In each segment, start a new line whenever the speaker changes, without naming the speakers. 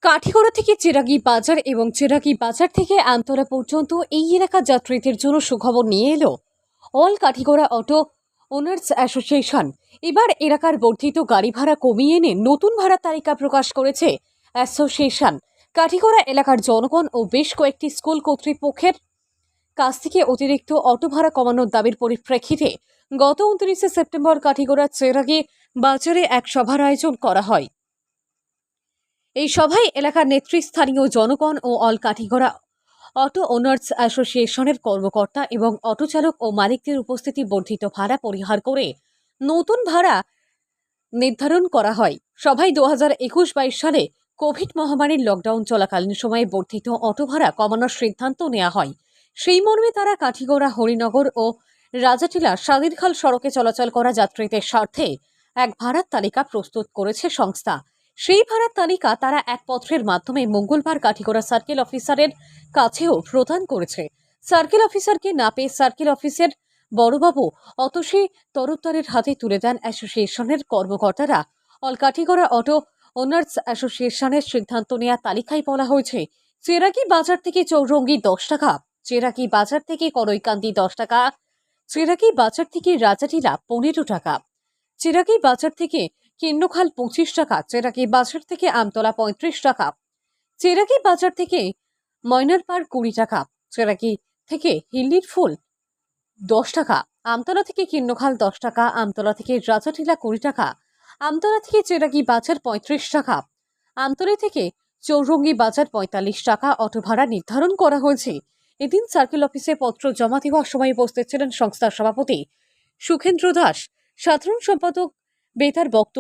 কাঠিগড়া থেকে চেরাগী বাজার এবং চেরাগী বাজার থেকে আমতলা পর্যন্ত এই এলাকার যাত্রীদের জন্য সুখবর নিয়ে এলো all Kathigora auto owners association. এবার এলাকার বর্ধিত গাড়ি ভাড়া কমিয়ে এনে নতুন ভাড়া তালিকা প্রকাশ করেছে অ্যাসোসিয়েশন। কাঠিগড়া এলাকার জনগণ ও বেশ কয়েকটি স্কুল কর্তৃপক্ষের কাছ থেকে অতিরিক্ত অটো ভাড়া কমানোর দাবির পরিপ্রেক্ষিতে গত 29 সেপ্টেম্বর কাঠিগড়া চেরাগী বাজারে এক সভার আয়োজন করা হয়। এই সভায় এলাকার নেতৃস্থানীয় জনগণ ও অল কাঠিগড়া অটো ওনার্স অ্যাসোসিয়েশনের কর্মকর্তা এবং অটো চালক ও মালিকদের উপস্থিতি বর্ধিত ভাড়া পরিহার করে নতুন ভাড়া নির্ধারণ করা হয়। সভায় 2021-22 সালে কোভিড মহামারীর লকডাউন চলাকালীন সময়ে বর্ধিত অটো ভাড়া কমানোর সিদ্ধান্ত নেওয়া হয়। সেই মর্মে তারা কাঠিগড়া, হরিনগর ও রাজাটিলা সাদিরখাল সড়কে চলাচল করা যাত্রীদের স্বার্থে এক ভাড়ার তালিকা প্রস্তুত করেছে সংস্থা। সেই ভাড়ার তালিকা তারা এক পত্রের মাধ্যমে মঙ্গলবার কাঠিগড়া সার্কেল অফিসারের কাছেও প্রদান করেছে। সার্কেল অফিসারকে না পেয়ে সার্কেল অফিসের বড়বাবু অতসী তরফদারের হাতে তুলে দেন অ্যাসোসিয়েশনের কর্মকর্তারা। অল কাঠিগড়া অটো ওনার্স অ্যাসোসিয়েশনের সিদ্ধান্ত নেওয়া তালিকায় বলা হয়েছে চেরাগী বাজার থেকে চৌরঙ্গি 10 টাকা, চেরাগী বাজার থেকে করইকান্দি 10 টাকা, চেরাগী বাজার থেকে রাজাটিলা 15 টাকা, চেরাগী বাজার থেকে কিন্নখাল 25 টাকা, চেরাগী বাজার থেকে আমতলা 35 টাকা, চেরাগী বাজার থেকে ময়নারপাড় 20 টাকা, চেরাগী থেকে হিল্লির ফুল 10 টাকা, আমতলা থেকে কিন্নখাল 10 টাকা, আমতলা থেকে রাজাটিলা 20 টাকা, আমতলা থেকে চেরাগী বাজার 35 টাকা, আমতলা থেকে চৌরঙ্গি বাজার 45 টাকা অটো ভাড়া নির্ধারণ করা হয়েছে। এদিন সার্কেল অফিসে পত্র জমা দেওয়ার সময় উপস্থিত ছিলেন সংস্থার সভাপতি সুখেন্দ্র দাস, সাধারণ সম্পাদক বেতার বক্ত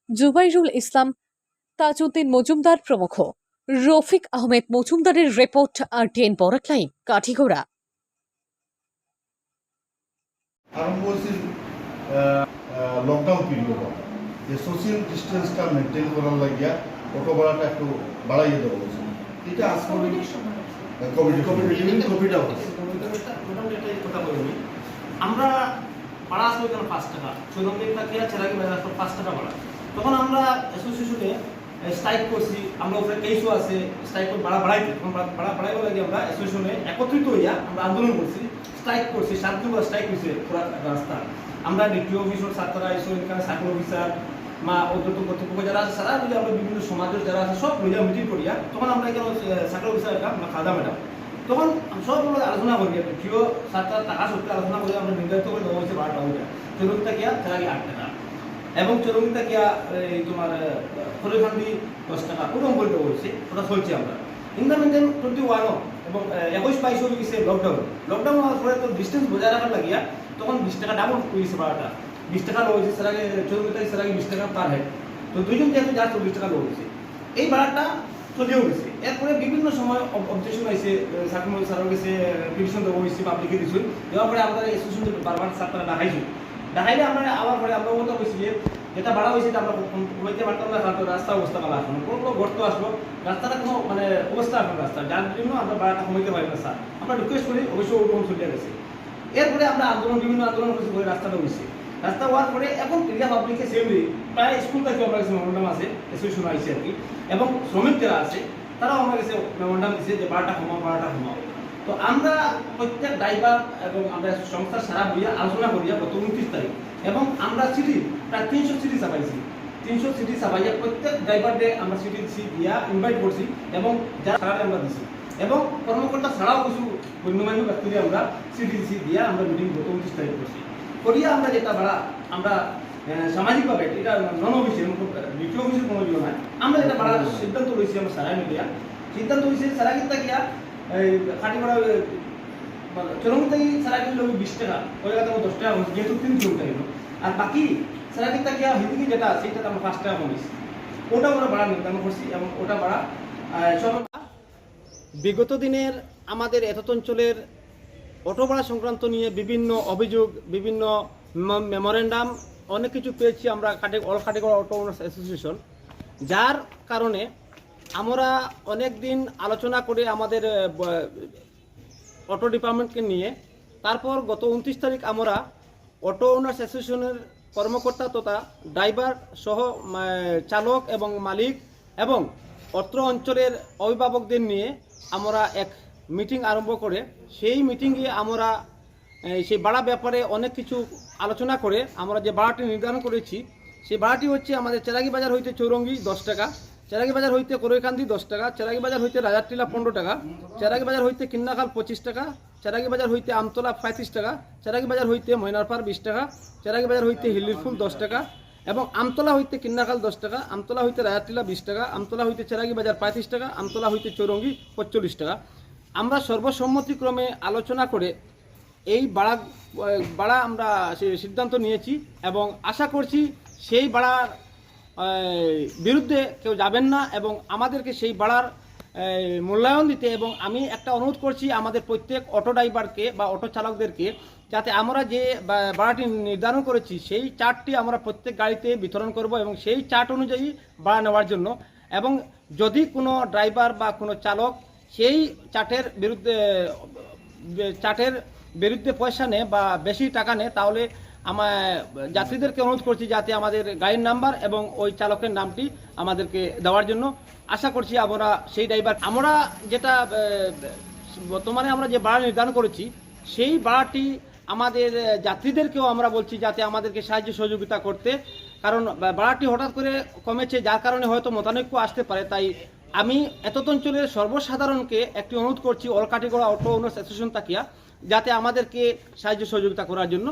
জুবাইরুল ইসলাম, তাজউদ্দিন মজুমদার প্রমুখ। রফিক আহমেদ মজুমদারের report, RTN Barak live, Kathigora.
আরম্ভ হয়েছে লকডাউন পিরিয়ড যে সোশিয়াল ডিস্টেন্সটা মেনটেন করার লাগিয়া অটো ভাড়াটা একটু বাড়াইয়ে দেওয়া হয়েছে। এটা আসলে
আমরা ভাড়া আসলো কেন 5 টাকা, চৌরঙ্গি থেকে চেরাগী বাজার আসলো 5 টাকা ভাড়া। তখন আমরা অ্যাসোসিয়েশনে স্ট্রাইক করছি, আমরা উপরে কেসও আছে স্ট্রাইক করে ভাড়া বাড়াইতে, ভাড়া বাড়াইবার লাগে আমরা অ্যাসোসিয়েশনে একত্রিত হইয়া আমরা আন্দোলন করছি, স্ট্রাইক করছি, 7 দিন করে স্ট্রাইক হয়েছে পুরা রাস্তা। আমরা ডিটিও অফিসের ছাত্ররা এসে এখানে সার্কেল অফিসার মা অধ্যক্ষ কর্তৃপক্ষ যারা আছে সারা মিলে আমরা বিভিন্ন সমাজের যারা আছে সব মিলিয়া মিটিং করিয়া তখন আমরা এখানে সার্কেল অফিসার আমরা খাদা ম্যাডাম তখন সব আলোচনা করি ডিটিও ছাত্র টাকা সত্যি আলোচনা করে আমরা নির্ধারিত করে দেওয়া হয়েছে 12 টাকা, চৌরঙ্গিতা গিয়া চেরাগী 8 টাকা এবং চৌরঙ্গিতা গিয়া এই তোমার খলিখান্দি 10 টাকা ওরকম করে দেওয়া হয়েছে। ওটা চলছে আমরা ইন্টারমিডিয়েট 21 এবং 21-22 হয়ে গেছে লকডাউন হওয়ার পরে তো ডিস্টেন্স বজায় রাখার লাগিয়া তখন 20 টাকা ডাবল হয়ে গেছে ভাড়াটা, 20 টাকা লো হয়েছে সেটাকে চৌরঙ্গিতা সেটাকে 20 টাকা পার হেড, তো দুইজন যেহেতু যার 40 টাকা লো হয়েছে এই ভাড়াটা চলেও গেছে। এরপরে বিভিন্ন সময় অবজেকশন হয়েছে, সার্কুলার সারা গেছে, পিটিশন দেওয়া হয়েছে, পাবলিকে দিয়েছি, দেওয়ার পরে আমরা অ্যাসোসিয়েশন বারবার ছাত্ররা দেখাইলে আমরা আবার পরে আমরা মতো হয়েছি যে যেটা ভাড়া হয়েছে আমরা কমাইতে পারতাম না, কারণ রাস্তা অবস্থা ভালো আসলো না, কোনো গর্ত আসলো, রাস্তাটা কোনো মানে অবস্থা আসলো রাস্তা, যার জন্য আমরা ভাড়াটা কমাইতে পারি না স্যার। আমরা রিকোয়েস্ট করি, অবশ্যই ওরকম চলে গেছে। এরপরে আমরা বিভিন্ন আন্দোলন করছি করে রাস্তাটা হয়েছে, রাস্তা হওয়ার পরে এখন এরিয়া পাবলিকে সেমলি প্রায় স্কুল থেকে আমার কাছে মেমোরান্ডাম আছে, অ্যাসোসিয়েশন আছে আর কি, এবং শ্রমিক যারা আছে তারাও আমার কাছে মেমোরান্ডাম দিচ্ছে যে ভাড়াটা কমাও। তো আমরা প্রত্যেক ড্রাইভার এবং আমরা সংস্থার সারা বইয়া আলোচনা করিয়া গত 29 তারিখ এবং আমরা সিটি প্রায় 300 সিটি চাপাইছি, 300 সিটি চাপাইয়া প্রত্যেক ড্রাইভারকে আমরা সিটি দিয়া ইনভাইট করছি এবং যারা সারাটা আমরা দিচ্ছি এবং কর্মকর্তা ছাড়াও কিছু গণ্যমান্য ব্যক্তিকে আমরা সিটি দিয়া আমরা মিটিং গত 29 তারিখ করছি করিয়া আমরা যেটা ভাড়া আমরা সামাজিকভাবে এটা নন অফিসের ডিটি অফিসের কোনো ইয়ে নয়, আমরা যেটা ভাড়া সিদ্ধান্ত রয়েছি আমরা সারাই মিলিয়া সিদ্ধান্ত হয়েছে সারা কিন্তু গিয়া কাঠিগড়া চৌরঙ্গি থেকে সারা কিন্তু 20 টাকা ওই কথা 10 টাকা হচ্ছে যেহেতু 3 কিলোমিটার গেল, আর বাকি সারা কিন্তু গিয়া হিদিকে যেটা আছে সেটা আমরা 5 টাকা কমেছি, ওটা আমরা ভাড়া নির্ধারণ করছি এবং ওটা ভাড়া সব। বিগত দিনের আমাদের এতত অঞ্চলের অটো ভাড়া সংক্রান্ত নিয়ে বিভিন্ন অভিযোগ, বিভিন্ন মেমোরেন্ডাম অনেক কিছু পেয়েছি আমরা all Kathigora auto owners association, যার কারণে আমরা অনেক দিন আলোচনা করে আমাদের অটো ডিপার্টমেন্টকে নিয়ে তারপর গত 29 তারিখ আমরা অটো ওনার্স অ্যাসোসিয়েশনের কর্মকর্তা তথা ড্রাইভার সহ চালক এবং মালিক এবং অত্র অঞ্চলের অভিভাবকদের নিয়ে আমরা এক মিটিং আরম্ভ করে সেই মিটিংয়ে আমরা সেই ভাড়া ব্যাপারে অনেক কিছু আলোচনা করে আমরা যে ভাড়াটি নির্ধারণ করেছি সেই ভাড়াটি হচ্ছে আমাদের চেরাগি বাজার হইতে চৌরঙ্গি 10 টাকা, চেরাগি বাজার হইতে করৈকান্দি 10 টাকা, চেরাগি বাজার হইতে রাজারটিলা 15 টাকা, চেরাগি বাজার হইতে কিন্নাখাল 25 টাকা, চেরাগি বাজার হইতে আমতলা 35 টাকা, চেরাগি বাজার হইতে ময়নারপাড় 20 টাকা, চেরাগি বাজার হইতে হিল্লির ফুল 10 টাকা এবং আমতলা হইতে কিন্নাখাল 10 টাকা, আমতলা হইতে রাজারটিলা 20 টাকা, আমতলা হইতে চেরাগি বাজার 35 টাকা, আমতলা হইতে চৌরঙ্গি 45 টাকা। আমরা সর্বসম্মতিক্রমে আলোচনা করে এই ভাড়া আমরা সিদ্ধান্ত নিয়েছি এবং আশা করছি সেই ভাড়ার বিরুদ্ধে কেউ যাবেন না এবং আমাদেরকে সেই ভাড়ার মূল্যায়ন দিতে। এবং আমি একটা অনুরোধ করছি আমাদের প্রত্যেক অটো ড্রাইভারকে বা অটো চালকদেরকে, যাতে আমরা যে ভাড়াটি নির্ধারণ করেছি সেই চার্টটি আমরা প্রত্যেক গাড়িতে বিতরণ করব এবং সেই চার্ট অনুযায়ী ভাড়া নেওয়ার জন্য। এবং যদি কোনো ড্রাইভার বা কোনো চালক সেই চার্টের বিরুদ্ধে পয়সা নেয় বা বেশি টাকা নেয়, তাহলে আমার যাত্রীদেরকে অনুরোধ করছি যাতে আমাদের গাড়ির নাম্বার এবং ওই চালকের নামটি আমাদেরকে দেওয়ার জন্য। আশা করছি আমরা সেই ড্রাইভার আমরা যেটা বর্তমানে আমরা যে ভাড়া নির্ধারণ করেছি সেই ভাড়াটি আমাদের যাত্রীদেরকেও আমরা বলছি যাতে আমাদেরকে সাহায্য সহযোগিতা করতে, কারণ ভাড়াটি হঠাৎ করে কমেছে যার কারণে হয়তো মতানৈক্য আসতে পারে। তাই আমি এতদ অঞ্চলের সর্বসাধারণকে একটি অনুরোধ করছি all Katigora auto owners association তাকিয়া যাতে আমাদেরকে সাহায্য সহযোগিতা করার জন্য।